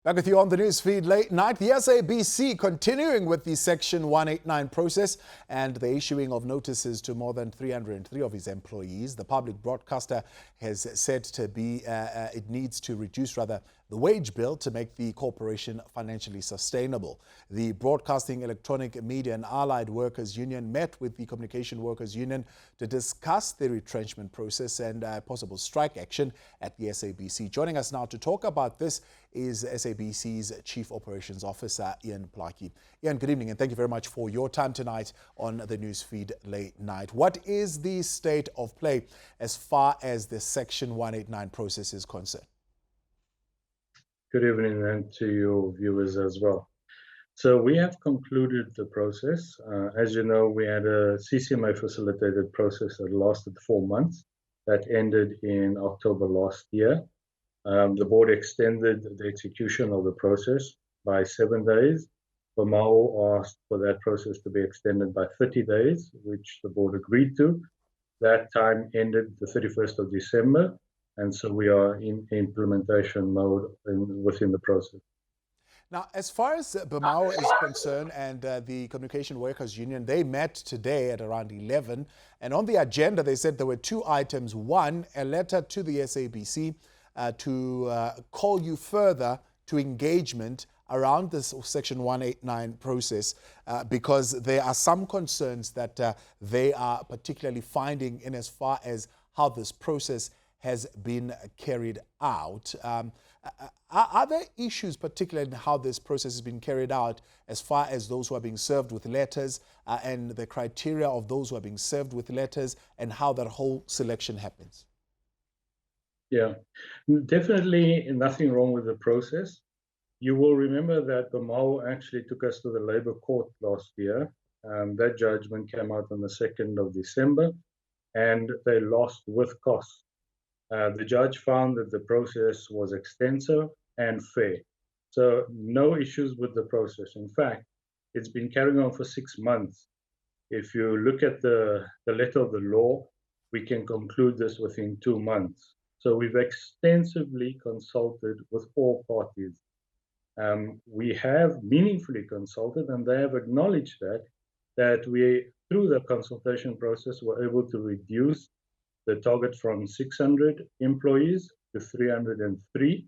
Back with you on the news feed late night. The SABC continuing with the Section 189 process and the issuing of notices to more than 303 of his employees. The public broadcaster has said it needs to reduce the wage bill to make the corporation financially sustainable. The Broadcasting, Electronic Media and Allied Workers Union met with the Communication Workers Union to discuss the retrenchment process and possible strike action at the SABC. Joining us now to talk about this is SABC's Chief Operations Officer, Ian Plaki. Ian, good evening and thank you very much for your time tonight on the newsfeed late night. What is the state of play as far as the Section 189 process is concerned? Good evening and to your viewers as well. So we have concluded the process. As you know, we had a CCMA facilitated process that lasted 4 months that ended in October last year. The board extended the execution of the process by 7 days. BMAO asked for that process to be extended by 30 days, which the board agreed to. That time ended the 31st of December, and so we are in implementation mode within the process. Now, as far as BMAO is concerned and the Communication Workers Union, they met today at around 11, and on the agenda they said there were 2 items. One, a letter to the SABC to call you further to engagement around this Section 189 process because there are some concerns that they are particularly finding in as far as how this process has been carried out. Are there issues, particularly in how this process has been carried out, as far as those who are being served with letters and the criteria of those who are being served with letters and how that whole selection happens? Yeah, definitely nothing wrong with the process. You will remember that BMAO actually took us to the Labour Court last year. That judgment came out on the 2nd of December, and they lost with costs. The judge found that the process was extensive and fair. So no issues with the process. In fact, it's been carrying on for 6 months. If you look at the letter of the law, we can conclude this within 2 months. So we've extensively consulted with all parties. We have meaningfully consulted, and they have acknowledged that we, through the consultation process, were able to reduce the target from 600 employees to 303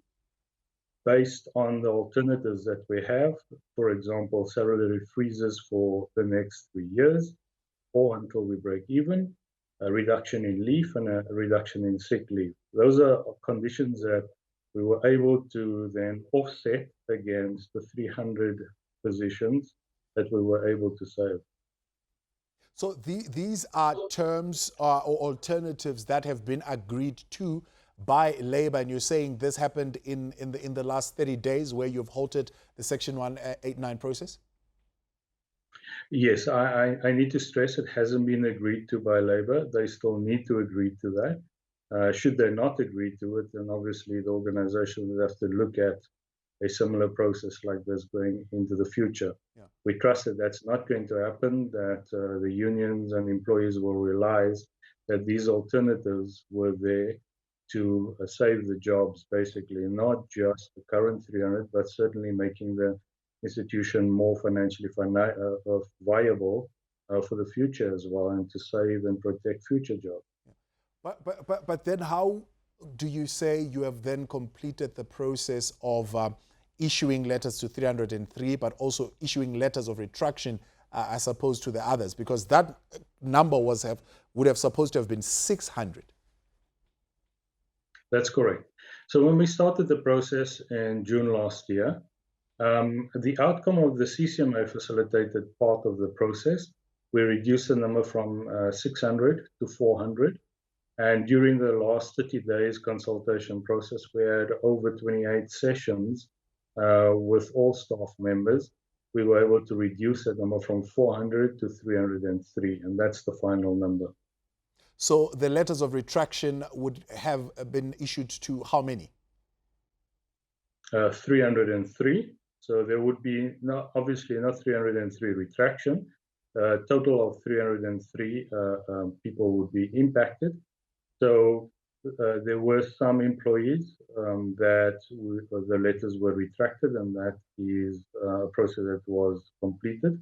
based on the alternatives that we have. For example, salary freezes for the next 3 years or until we break even, a reduction in leave and a reduction in sick leave. Those are conditions that we were able to then offset against the 300 positions that we were able to save. So these are terms or alternatives that have been agreed to by Labour, and you're saying this happened in the last 30 days where you've halted the Section 189 process? Yes, I need to stress it hasn't been agreed to by Labour. They still need to agree to that. Should they not agree to it, then obviously the organisation would have to look at a similar process like this going into the future. Yeah. We trust that that's not going to happen, that the unions and employees will realize that these alternatives were there to save the jobs, basically, not just the current 300, but certainly making the institution more financially viable for the future as well, and to save and protect future jobs. Yeah. But then how do you say you have then completed the process of issuing letters to 303, but also issuing letters of retraction as opposed to the others? Because that number would have supposed to have been 600. That's correct. So when we started the process in June last year, the outcome of the CCMA facilitated part of the process, we reduced the number from 600 to 400. And during the last 30 days consultation process, we had over 28 sessions with all staff members. We were able to reduce that number from 400 to 303, and that's the final number. So the letters of retraction would have been issued to how many? 303. So there would be obviously not 303 retraction. A total of 303 people would be impacted. So there were some employees that the letters were retracted, and that is a process that was completed.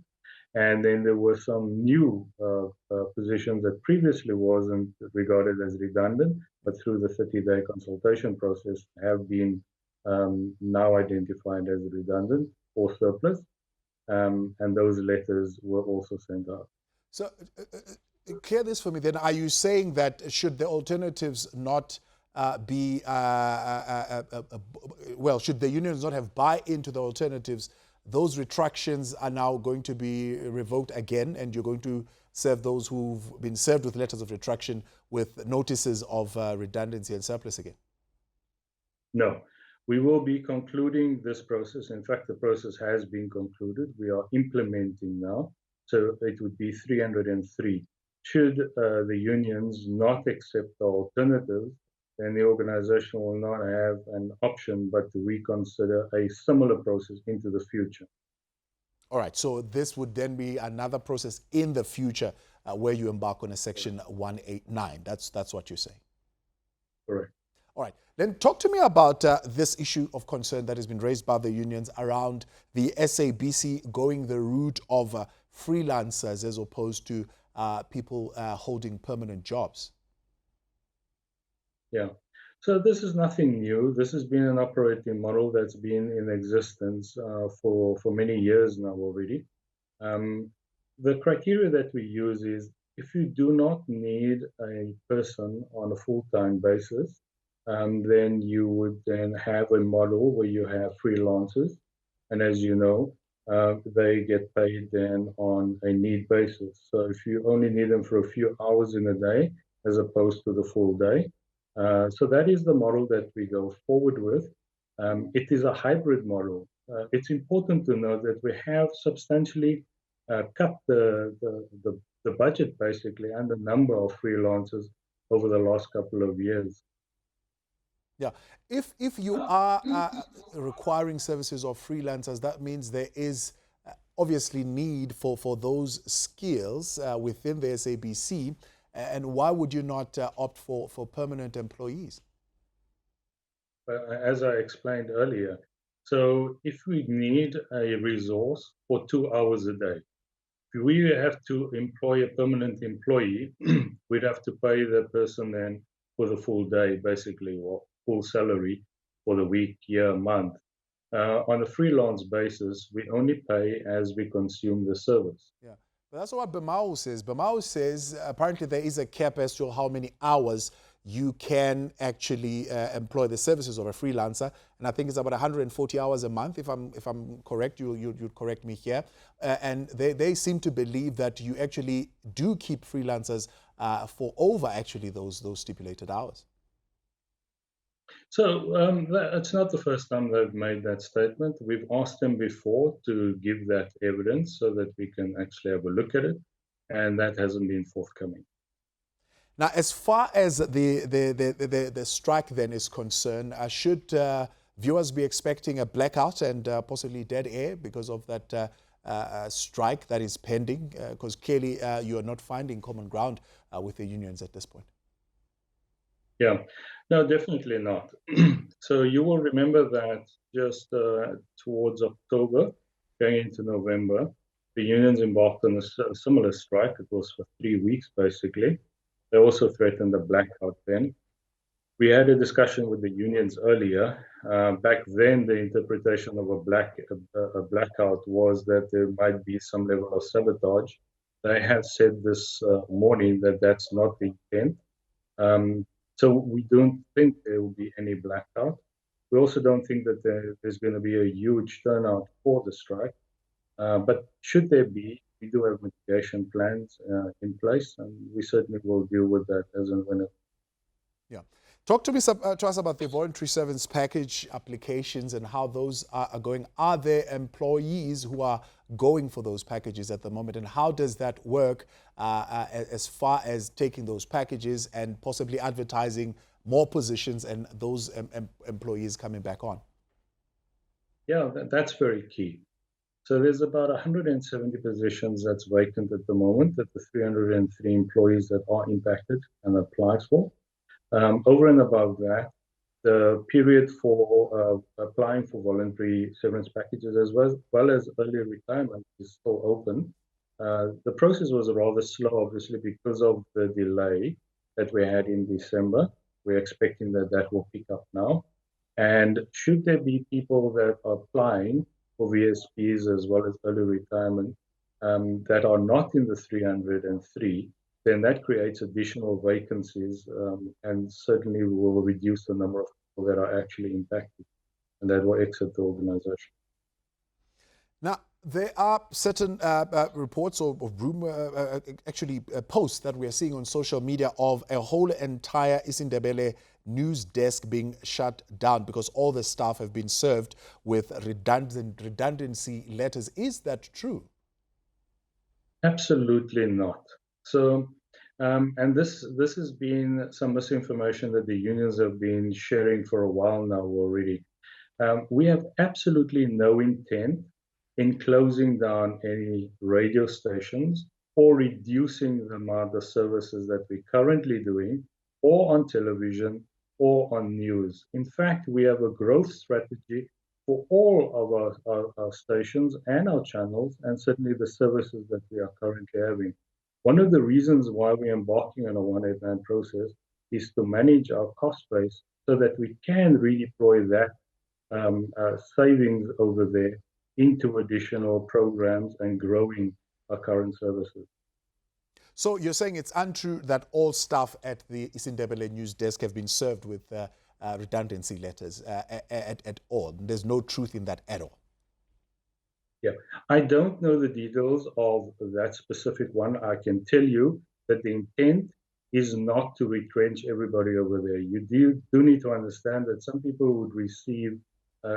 And then there were some new positions that previously wasn't regarded as redundant, but through the 30-day consultation process have been now identified as redundant or surplus. And those letters were also sent out. So clear this for me then. Are you saying that should the alternatives not should the unions not have buy-in to the alternatives, those retractions are now going to be revoked again, and you're going to serve those who've been served with letters of retraction with notices of redundancy and surplus again? No, we will be concluding this process. In fact, the process has been concluded. We are implementing now. So it would be 303. Should the unions not accept the alternatives, then the organization will not have an option but to reconsider a similar process into the future. All right, so this would then be another process in the future where you embark on a Section 189. That's what you're saying. Correct. All right, then talk to me about this issue of concern that has been raised by the unions around the SABC going the route of freelancers as opposed to people holding permanent jobs. Yeah, so this is nothing new. This has been an operating model that's been in existence for many years now already. The criteria that we use is if you do not need a person on a full-time basis, then you would then have a model where you have freelancers. And as you know, they get paid then on a need basis. So if you only need them for a few hours in a day, as opposed to the full day. So that is the model that we go forward with. It is a hybrid model. It's important to note that we have substantially cut the budget basically and the number of freelancers over the last couple of years. Yeah, if you are requiring services of freelancers, that means there is obviously need for those skills within the SABC. And why would you not opt for permanent employees? As I explained earlier, so if we need a resource for 2 hours a day, if we have to employ a permanent employee, we'd have to pay the person then for the full day, basically, or full salary for the week, year, month. On a freelance basis, we only pay as we consume the service. Yeah, but that's what Bemau says. Bemau says apparently there is a cap as to how many hours you can actually employ the services of a freelancer, and I think it's about 140 hours a month. If I'm correct, you'd correct me here. And they seem to believe that you actually do keep freelancers for over actually those stipulated hours. So it's not the first time they've made that statement. We've asked them before to give that evidence so that we can actually have a look at it, and that hasn't been forthcoming. Now, as far as the strike then is concerned, should viewers be expecting a blackout and possibly dead air because of that strike that is pending? Because clearly you are not finding common ground with the unions at this point. Yeah, no, definitely not. So you will remember that just towards October, going into November, the unions embarked on a similar strike. It was for 3 weeks, basically. They also threatened a blackout then. We had a discussion with the unions earlier. Back then, the interpretation of a blackout was that there might be some level of sabotage. They have said this morning that that's not the intent. So we don't think there will be any blackout. We also don't think that there's going to be a huge turnout for the strike. But should there be, we do have mitigation plans in place, and we certainly will deal with that as and when it. Yeah. Talk to us about the voluntary service package applications and how those are going. Are there employees who are going for those packages at the moment, and how does that work as far as taking those packages and possibly advertising more positions and those employees coming back on? Yeah, that's very key. So there's about 170 positions that's vacant at the moment, that the 303 employees that are impacted and applies for. Over and above that, the period for applying for voluntary severance packages as well as early retirement is still open. The process was rather slow, obviously, because of the delay that we had in December. We're expecting that that will pick up now. And should there be people that are applying for VSPs as well as early retirement that are not in the 303, then that creates additional vacancies and certainly will reduce the number of people that are actually impacted and that will exit the organization. Now, there are certain reports or rumor, posts that we are seeing on social media of a whole entire isiNdebele news desk being shut down because all the staff have been served with redundancy letters. Is that true? Absolutely not. So, and this has been some misinformation that the unions have been sharing for a while now already. We have absolutely no intent in closing down any radio stations or reducing the amount of services that we're currently doing, or on television or on news. In fact, we have a growth strategy for all of our stations and our channels, and certainly the services that we are currently having. One of the reasons why we're embarking on a 189 process is to manage our cost base so that we can redeploy that savings over there into additional programs and growing our current services. So you're saying it's untrue that all staff at the isiNdebele news desk have been served with redundancy letters at all? There's no truth in that at all? Yeah, I don't know the details of that specific one. I can tell you that the intent is not to retrench everybody over there. You do need to understand that some people would receive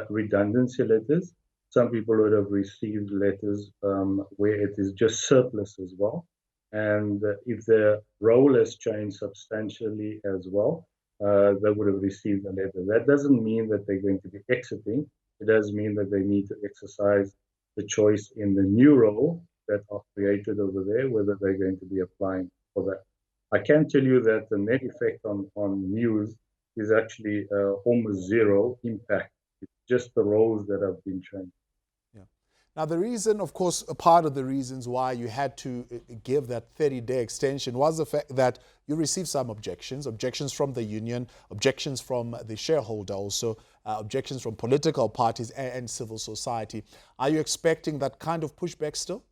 redundancy letters. Some people would have received letters where it is just surplus as well. And if their role has changed substantially as well, they would have received a letter. That doesn't mean that they're going to be exiting. It does mean that they need to exercise the choice in the new role that are created over there, whether they're going to be applying for that. I can tell you that the net effect on news is actually almost zero impact. It's just the roles that have been changed. Now, the reason, of course, a part of the reasons why you had to give that 30-day extension was the fact that you received some objections from the union, objections from the shareholder also, objections from political parties and civil society. Are you expecting that kind of pushback still?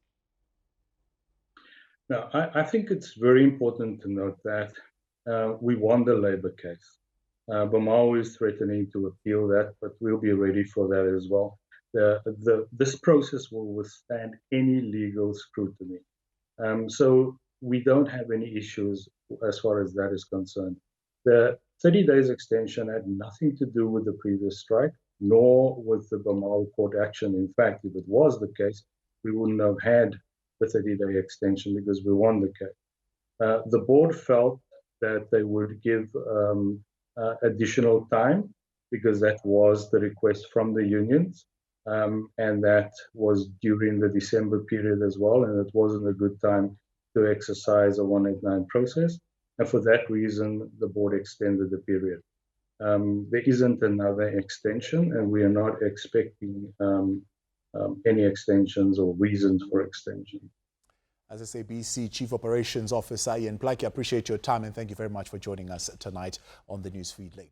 Now, I think it's very important to note that we won the labor case. Bamao is threatening to appeal that, but we'll be ready for that as well. This process will withstand any legal scrutiny. So we don't have any issues as far as that is concerned. The 30 days extension had nothing to do with the previous strike, nor with the Bamao court action. In fact, if it was the case, we wouldn't have had the 30-day extension because we won the case. The board felt that they would give additional time because that was the request from the unions. And that was during the December period as well, and it wasn't a good time to exercise a 189 process. And for that reason, the board extended the period. There isn't another extension, and we are not expecting any extensions or reasons for extension. As SABC Chief Operations Officer Ian Plaki, I appreciate your time and thank you very much for joining us tonight on the Newsfeed Late.